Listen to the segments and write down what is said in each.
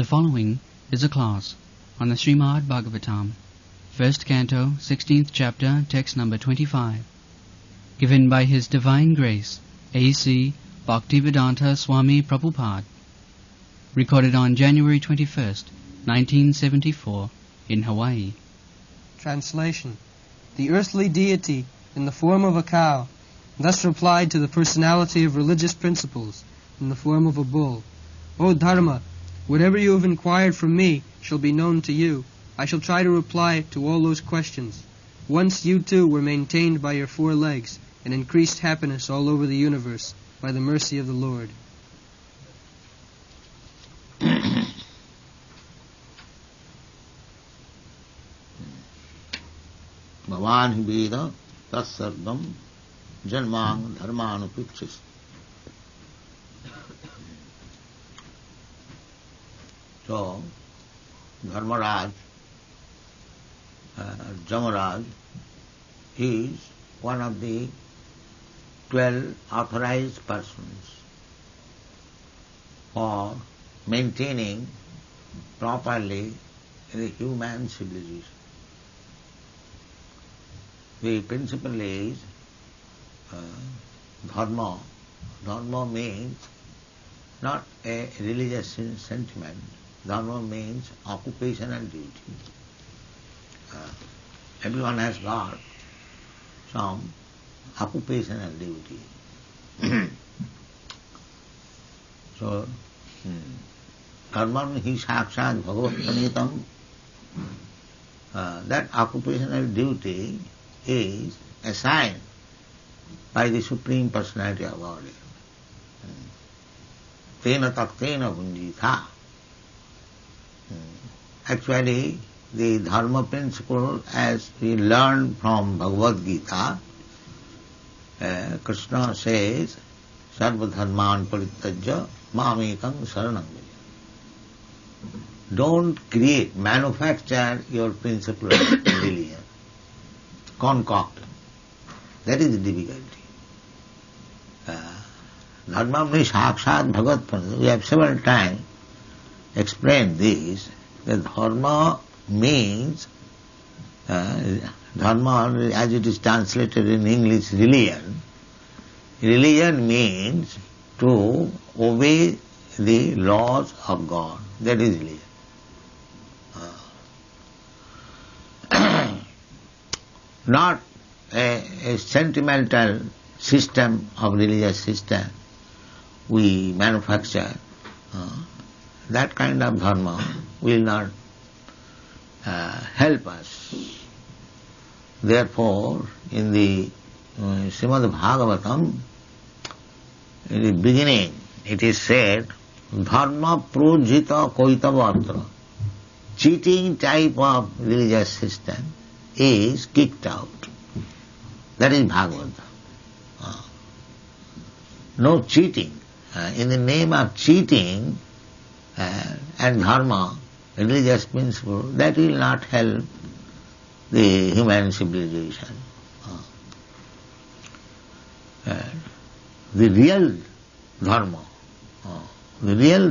The following is a class on the Srimad Bhagavatam, first canto, 16th chapter, text number 25, given by His Divine Grace, A.C. Bhaktivedanta Swami Prabhupada, recorded on January 21st, 1974, in Hawaii. Translation. The earthly deity, in the form of a cow, thus replied to the personality of religious principles, in the form of a bull, "O Dharma, whatever you have inquired from me shall be known to you. I shall try to reply to all those questions. Once you too were maintained by your 4 legs, and increased happiness all over the universe by the mercy of the Lord." Bhavan hi veda tatsarvam janmang dharmanupikshis. So, Dharmaraj, Jamaraj, is one of the 12 authorized persons for maintaining properly the human civilization. The principle is dharma. Dharma means not a religious sentiment. Dharma means occupational duty. Everyone has got some occupational duty. So, karman hi sakshat bhagavat pranitam, that occupational duty is assigned by the Supreme Personality of Godhead. Tena taktena bhunjitha. Actually, the dharma principle, as we learned from Bhagavad Gita, Krishna says, sarva dharman parityajya mamekam saranam vraja. Don't manufacture your principle of religion. Concoct. That is the difficulty. Dharma means sakshat bhagat pranita. We have several times explained this, that dharma means, dharma as it is translated in English, religion. Religion means to obey the laws of God. That is religion. Not a sentimental system of religious system we manufacture. That kind of dharma will not help us. Therefore, in the Srimad Bhagavatam, in the beginning, it is said, dharma projita koitavatra. Cheating type of religious system is kicked out. That is Bhagavata. No cheating. In the name of cheating and dharma, religious principle, that will not help the human civilization. The real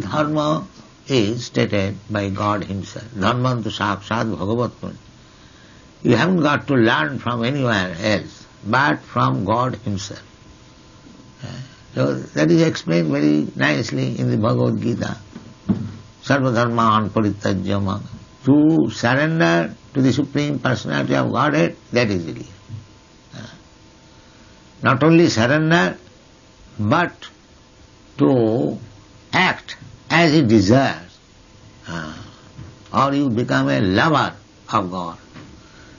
dharma is stated by God Himself. Dharmantu sakshat bhagavat. You haven't got to learn from anywhere else, but from God Himself. So that is explained very nicely in the Bhagavad Gita. Sarva dharman parityajya. To surrender to the Supreme Personality of Godhead, that is religion. Not only surrender, but to act as He desires. Or you become a lover of God.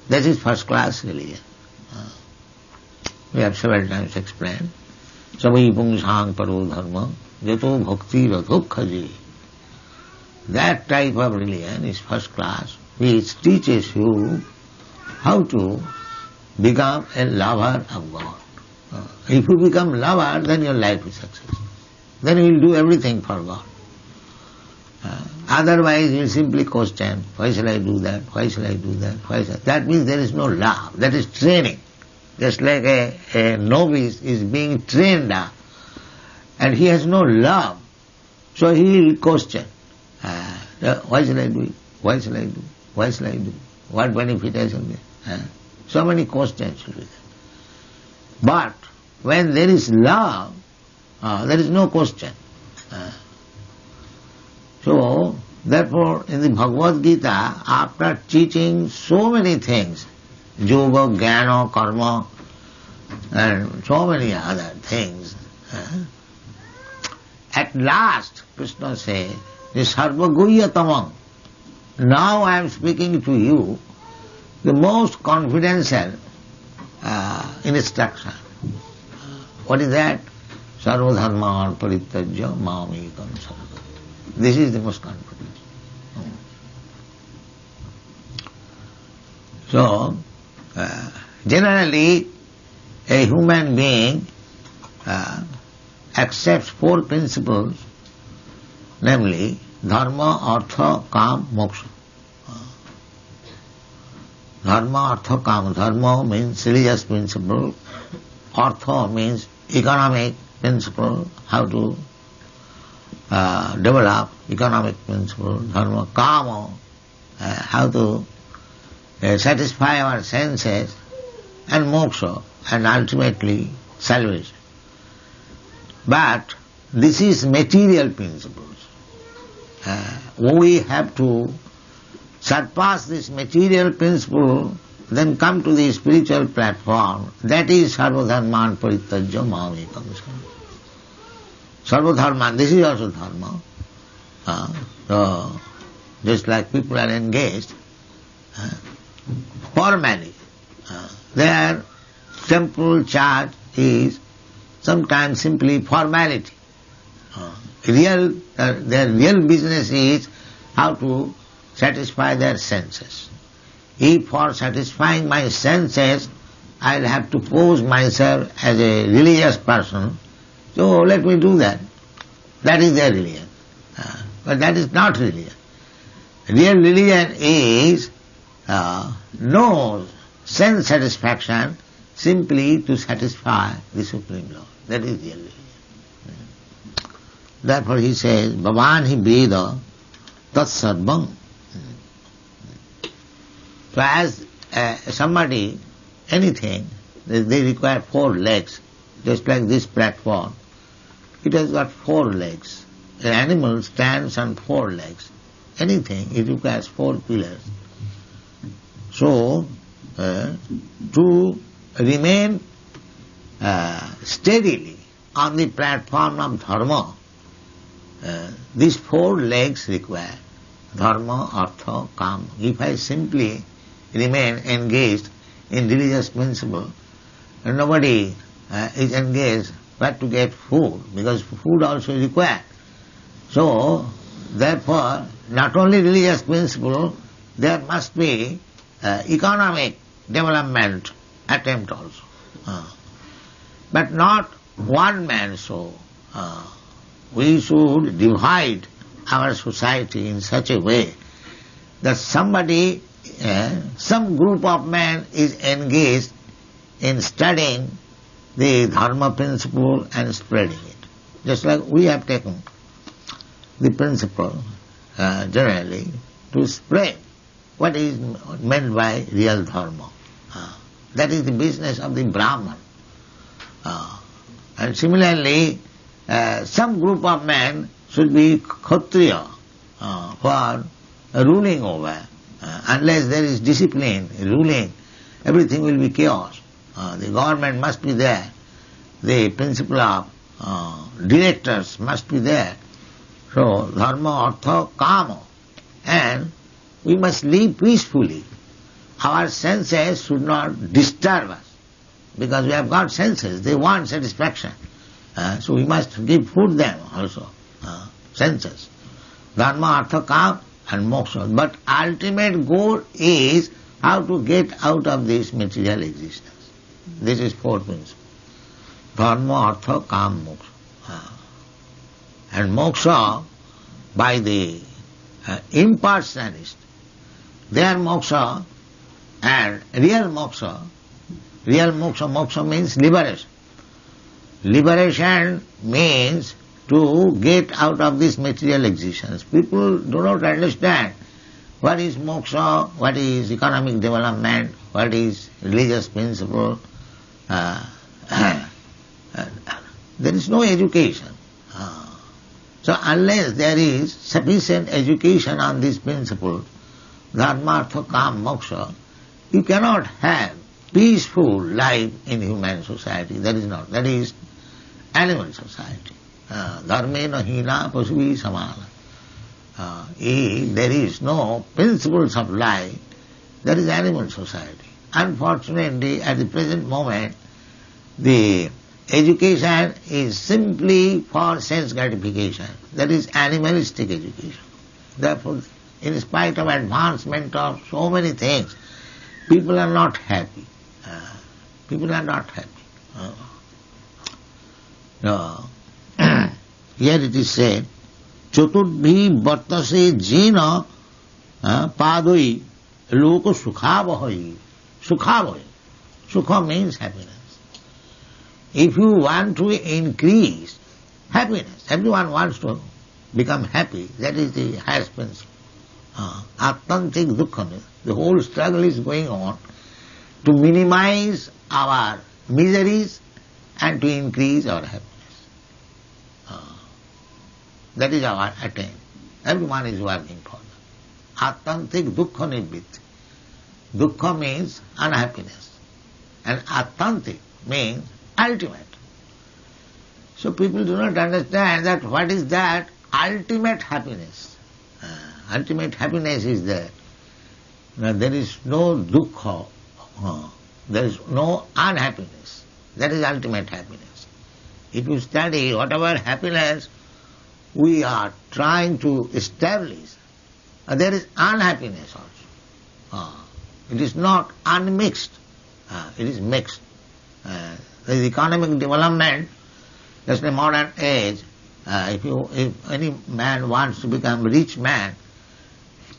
That is first class religion. We have several times explained. Savai pungsang paro dharma jato bhakti radhokhaji. That type of religion is first class, which teaches you how to become a lover of God. If you become lover, then your life is successful. Then you will do everything for God. Otherwise, you will simply question, why shall I do that, why shall I do that, why shall I? That means there is no love, that is training. Just like a novice is being trained up, and he has no love, so he will question. Why shall I do it? Why shall I do? Why shall I do? What benefit I shall get? So many questions will be there. But when there is love, there is no question. So, therefore, in the Bhagavad Gita, after teaching so many things, yoga, jnana, karma, and so many other things, at last Krishna says, Sarvaguhyatamam. Now I am speaking to you the most confidential instruction. What is that? Sarvadharman parityajya mamekam sarva. This is the most confident. So, generally, a human being accepts four principles, namely dharma, artha, kam, moksha. Dharma, artha, kam. Dharma means religious principle. Artha means economic principle, how to develop economic principle. Dharma, kama, how to satisfy our senses, and moksha, and ultimately salvation. But this is material principles. We have to surpass this material principle, then come to the spiritual platform. That is sarvadharman parityajya mamekam sarva. Sarvadharman, this is also dharma. So, just like people are engaged formally. Their temple church is sometimes simply formality. Their real business is how to satisfy their senses. If for satisfying my senses I will have to pose myself as a religious person, so let me do that. That is their religion. But that is not religion. Real religion is no sense satisfaction simply to satisfy the Supreme Lord. That is real religion. Therefore he says, Bhavan hi veda tat sarvam. So as somebody, anything, they require four legs, just like this platform. It has got four legs. An animal stands on four legs. Anything, it requires four pillars. So, to remain steadily on the platform of dharma, these four legs require dharma, artha, kama. If I simply remain engaged in religious principle, nobody is engaged but to get food, because food also is required. So, therefore, not only religious principle, there must be economic development attempt also. But not one man so. We should divide our society in such a way that somebody, some group of men is engaged in studying the dharma principle and spreading it. Just like we have taken the principle generally to spread what is meant by real dharma. That is the business of the Brahman. And similarly, some group of men should be Kshatriya who are ruling over. Unless there is discipline, ruling, everything will be chaos. The government must be there. The principle of directors must be there. So, dharma, artha, kama. And we must live peacefully. Our senses should not disturb us, because we have got senses, they want satisfaction. So we must give food them also, senses. Dharma, artha, kama and moksha. But ultimate goal is how to get out of this material existence. This is four principles. Dharma, artha, kama, moksha. And moksha, by the impersonalist, their moksha and real moksha, moksha means liberation. Liberation means to get out of this material existence. People do not understand what is moksha, what is economic development, what is religious principle. There is no education. So unless there is sufficient education on these principles, dharma, artha, kam, moksha, you cannot have peaceful life in human society. That is not. That is animal society. Dharmena hina pasuvi samana. If there is no principles of life, that is animal society. Unfortunately, at the present moment, the education is simply for sense gratification. That is animalistic education. Therefore, in spite of advancement of so many things, people are not happy. People are not happy. Here it is said, Chaturdhi vartase jena padoi loko sukhavahai. Sukhavahai. Sukha means happiness. If you want to increase happiness, everyone wants to become happy, that is the highest principle. Attantik dukkha. The whole struggle is going on to minimize our miseries and to increase our happiness. That is our attempt. Everyone is working for that. Attantik dukkha nivritti. Dukkha means unhappiness. And attantik means ultimate. So people do not understand that what is that ultimate happiness. Ultimate happiness is that there is no dukkha, there is no unhappiness. That is ultimate happiness. If you study whatever happiness we are trying to establish, there is unhappiness also. It is not unmixed, it is mixed. There is economic development, just in modern age. If any man wants to become a rich man,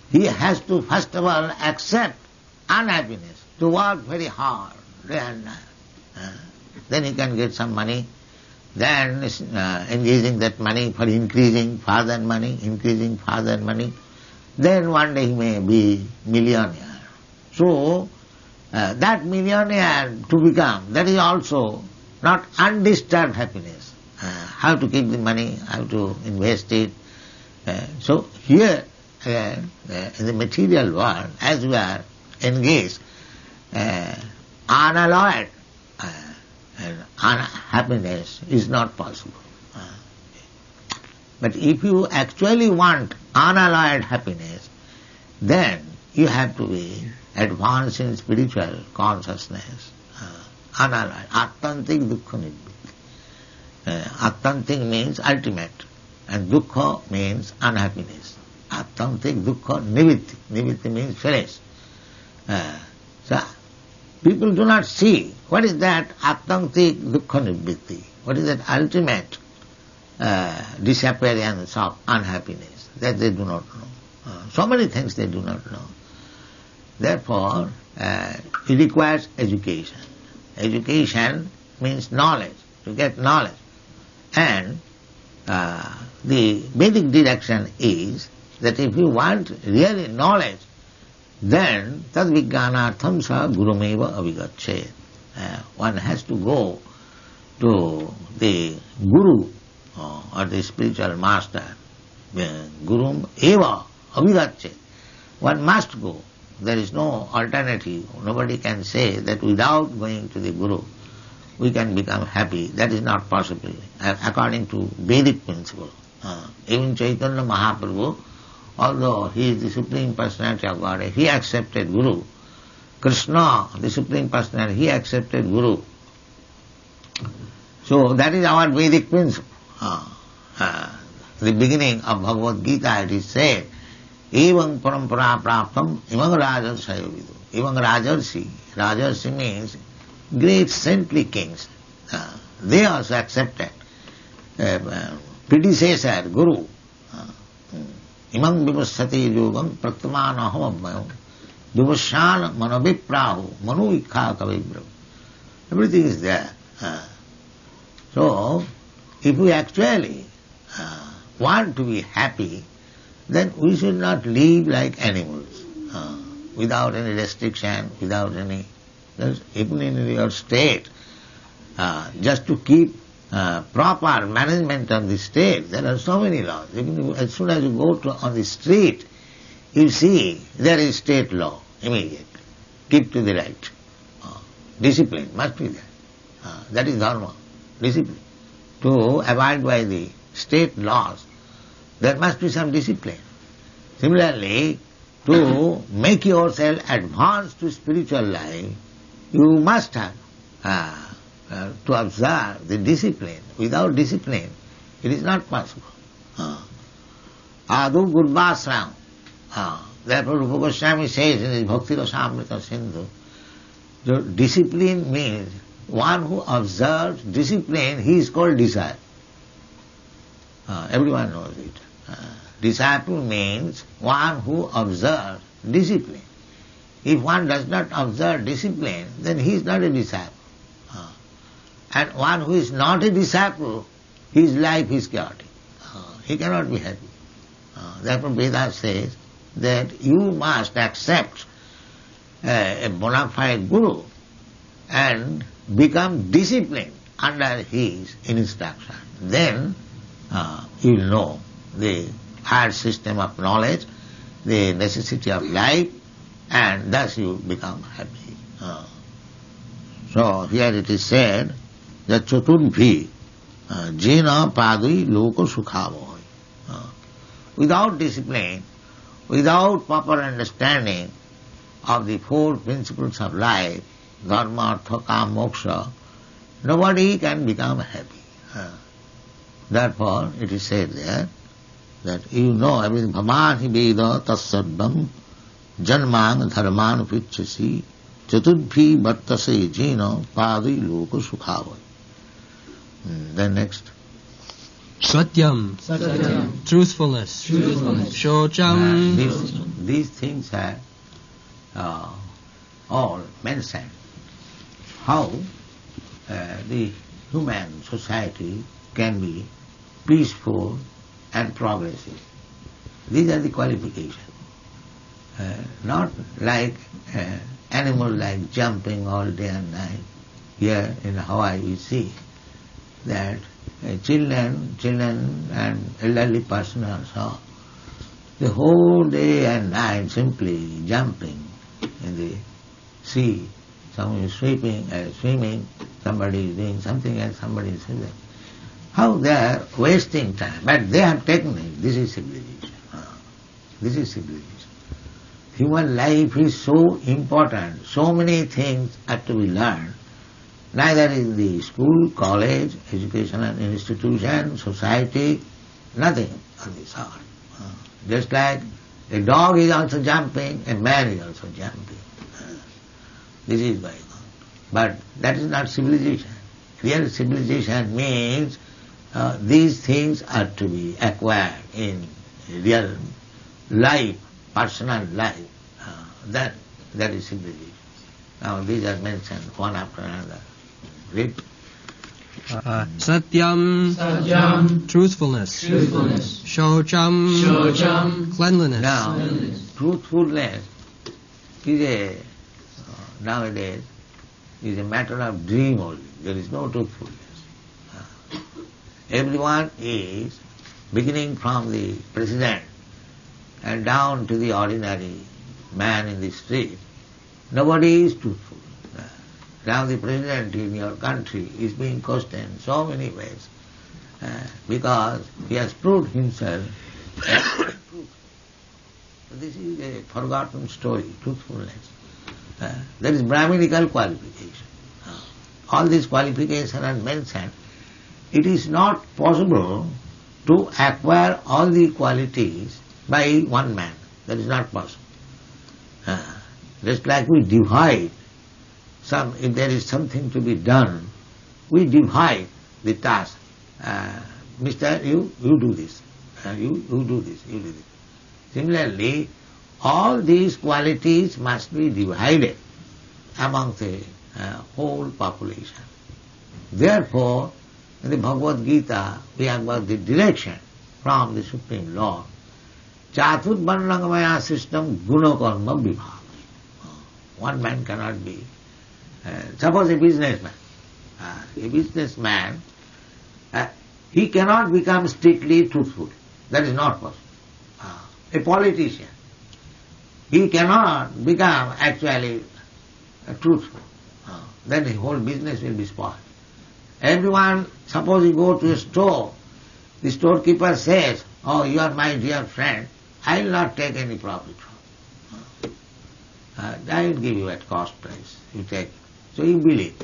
he has to first of all accept unhappiness, to work very hard day and night. Then he can get some money, then engaging that money for increasing further money, then one day he may be millionaire. So, that millionaire to become, that is also not undisturbed happiness. How to keep the money, how to invest it. So here, in the material world, as we are engaged, unalloyed unhappiness is not possible. But if you actually want unalloyed happiness, then you have to be advanced in spiritual consciousness. Unalloyed. Attantik dukkha nivritti. Attantik means ultimate, and dukkha means unhappiness. Attantik dukkha nivritti. Nivritti means finish. So, people do not see what is that attantik dukkha nivritti. What is that ultimate disappearance of unhappiness? That they do not know. So many things they do not know. Therefore, it requires education. Education means knowledge, to get knowledge. And the Vedic direction is that if you want really knowledge, then tad vijnanartham sa gurumeva avigachet. One has to go to the guru or the spiritual master. Gurum eva avigachet. One must go. There is no alternative. Nobody can say that without going to the guru we can become happy. That is not possible according to Vedic principle. Even Chaitanya Mahaprabhu, although he is the Supreme Personality of Godhead, he accepted Guru. Krishna, the Supreme Personality, he accepted Guru. So that is our Vedic principle. The beginning of Bhagavad Gita it is said, Evang parampara praptam imang rajarsayo vidu. Evang rajarsi. Rajarsi means great saintly kings. They also accepted predecessor, Guru. Imam vivassati yogam pratmanaham abmayam vivassan manaviprahu manu ikha kavibram. Everything is there. So, if we actually want to be happy, then we should not live like animals, without any restriction, without any... Even in your state, just to keep proper management of the state, there are so many laws. Even as soon as you go on the street, you see there is state law immediately. Keep to the right. Discipline must be there. That is dharma, discipline. To abide by the state laws, there must be some discipline. Similarly, to make yourself advance to spiritual life, you must have to observe the discipline. Without discipline, it is not possible. Adu Gurvasram. Therefore, Rupa Goswami says in his Bhakti Rasamrita Sindhu, discipline means one who observes discipline, he is called disciple. Everyone knows it. Disciple means one who observes discipline. If one does not observe discipline, then he is not a disciple. And one who is not a disciple, his life is chaotic. He cannot be happy. Therefore Vedas says that you must accept a bona fide guru and become disciplined under his instruction. Then you will know the higher system of knowledge, the necessity of life, and thus you become happy. So here it is said that Chaturdvi Jena Padui Loko Sukhavoi. Without discipline, without proper understanding of the four principles of life, dharma, artha, kama, moksha, nobody can become happy. Therefore, it is said there that you know everything. Bhamani veda tassarvam janman dharman vichasi chaturdvi vartase jena padi loko sukhavai. Then next. Satyam. Truthfulness. Shocham. These things are all mentioned. How the human society can be peaceful and progressive. These are the qualifications. Not like animals like jumping all day and night. Here in Hawaii we see that children and elderly persons also, the whole day and night simply jumping in the sea. Someone is swimming, somebody is doing something else, somebody is swimming. How they are wasting time, but they have taken it. This is civilization. This is civilization. Human life is so important, so many things have to be learned. Neither in the school, college, educational institution, society, nothing on this sort. Just like a dog is also jumping, a man is also jumping. This is going on. But that is not civilization. Real civilization means these things are to be acquired in real life, personal life. That is civilization. Now these are mentioned one after another. Read. Satyam. Truthfulness. Shocham. Cleanliness. Now, truthfulness is nowadays is a matter of dream only. There is no truthfulness. Everyone is, beginning from the president and down to the ordinary man in the street, nobody is truthful. Now the president in your country is being questioned so many ways because he has proved himself truthful. This is a forgotten story, truthfulness. That is Brahminical qualification. All these qualifications are mentioned. It is not possible to acquire all the qualities by one man. That is not possible. Just like we divide if there is something to be done, we divide the task. Mister, you do this. You do this. You do this. Similarly, all these qualities must be divided among the whole population. Therefore, In the Bhagavad Gita, we have got the direction from the Supreme Lord. Chatur Varnangamaya system guna karma vibhava. One man cannot be. Suppose a businessman. He cannot become strictly truthful. That is not possible. A politician, he cannot become actually truthful. Then the whole business will be spoiled. Everyone, suppose you go to a store, the storekeeper says, "Oh, you are my dear friend, I will not take any profit from you. I will give you at cost price, you take." So you believe.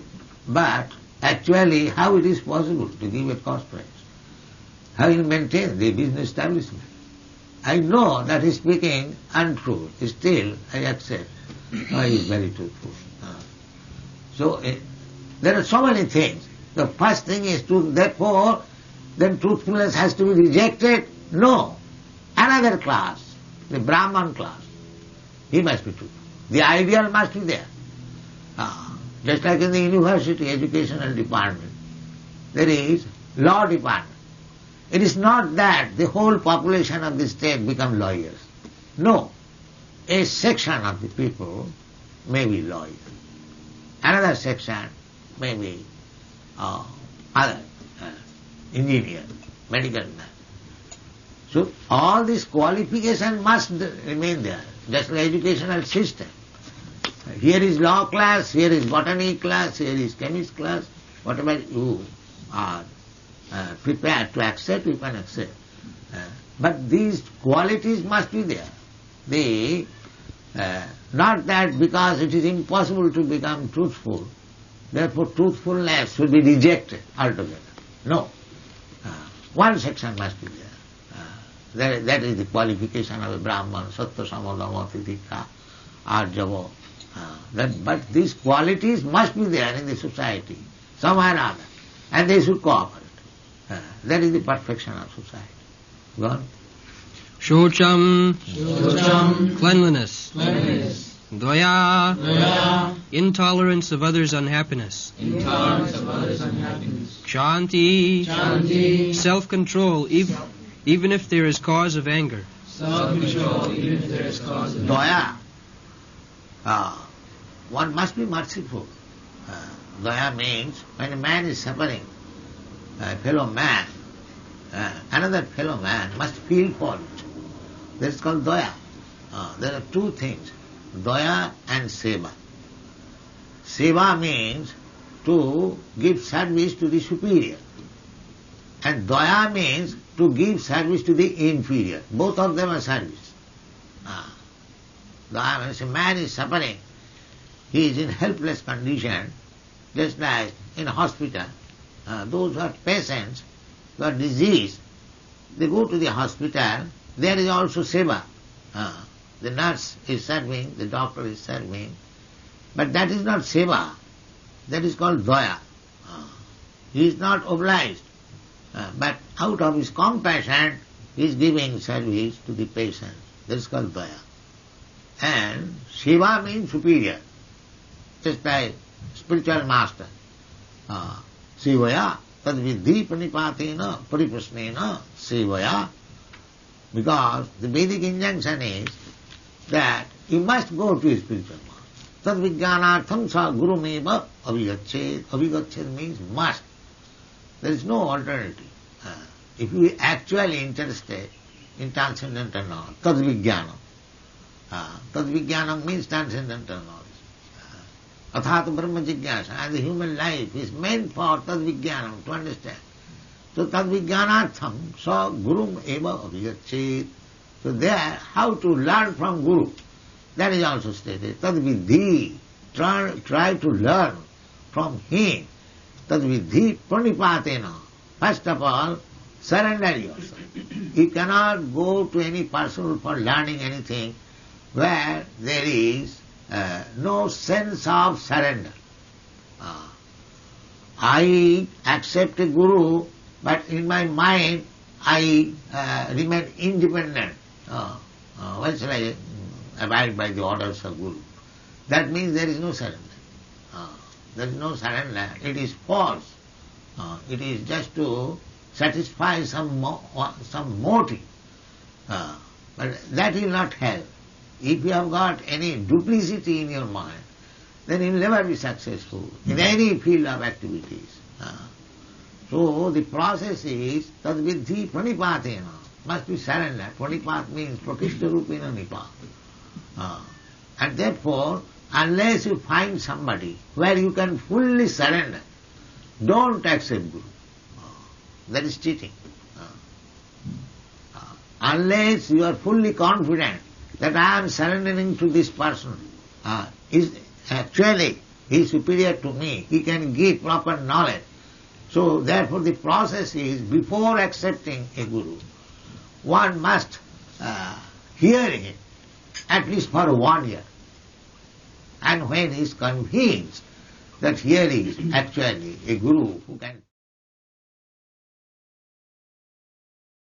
But actually, how it is possible to give at cost price? How will you maintain the business establishment? I know that he is speaking untruth. Still, I accept. He is very truthful. So there are so many things. The first thing is truth. Therefore, then truthfulness has to be rejected? No. Another class, the Brahman class, he must be truthful. The ideal must be there. Just like in the university educational department, there is law department. It is not that the whole population of the state become lawyers. No. A section of the people may be lawyers. Another section may be other engineer, medical man. So all this qualification must remain there, just like educational system. Here is law class, here is botany class, here is chemist class. Whatever you are prepared to accept, you can accept. But these qualities must be there. Not that because it is impossible to become truthful, therefore truthfulness should be rejected altogether. No. One section must be there. That is the qualification of a Brahman, Sattva, Samadama, Titikha, Arjava. But these qualities must be there in the society, somewhere or other, and they should cooperate. That is the perfection of society. Go on. Shocham, cleanliness. Dvaya, intolerance of others' unhappiness. Shanti, self-control, even if there is cause of anger. Dvaya, one must be merciful. Dvaya means when a man is suffering, a fellow man, another fellow man must feel for it. That is called daya. There are two things, daya and seva. Seva means to give service to the superior, and daya means to give service to the inferior. Both of them are service. Daya means a man is suffering, he is in helpless condition, just like in a hospital. Those who are patients, who are diseased, they go to the hospital, there is also seva. The nurse is serving, the doctor is serving, but that is not seva, that is called daya. He is not obliged, but out of his compassion, he is giving service to the patient. That is called daya. And seva means superior, just like spiritual master. Sevaya, tad vidhi pranipatena pariprasnena sevaya. Because the Vedic injunction is that you must go to a spiritual master. Tad vijnanartham sa gurumeva avigachet. Avigachet means must. There is no alternative. If you are actually interested in transcendental knowledge, tad vijnanam. Tad vijnanam means transcendental knowledge. Athata brahma jigyasa, and the human life is meant for tad vijnanam, to understand. So tad vijnanartham sa gurum eva avigachet. So there, how to learn from Guru, that is also stated. Tad vidhi, try to learn from him. Tad vidhi pranipatena. First of all, surrender yourself. You cannot go to any person for learning anything where there is no sense of surrender. I accept a Guru, but in my mind I remain independent. Why shall I abide by the orders of Guru? That means there is no surrender. There is no surrender. It is false. It is just to satisfy some motive. But that will not help. If you have got any duplicity in your mind, then you will never be successful in any field of activities. So the process is tadviddhi pranipatena, must be surrender. Pranipat means prakishta rupena nipat. And therefore, unless you find somebody where you can fully surrender, don't accept Guru. That is cheating. Unless you are fully confident that I am surrendering to this person, is actually he is superior to me, he can give proper knowledge. So therefore the process is, before accepting a Guru, one must hear him at least for 1 year. And when he is convinced that here is actually a Guru who can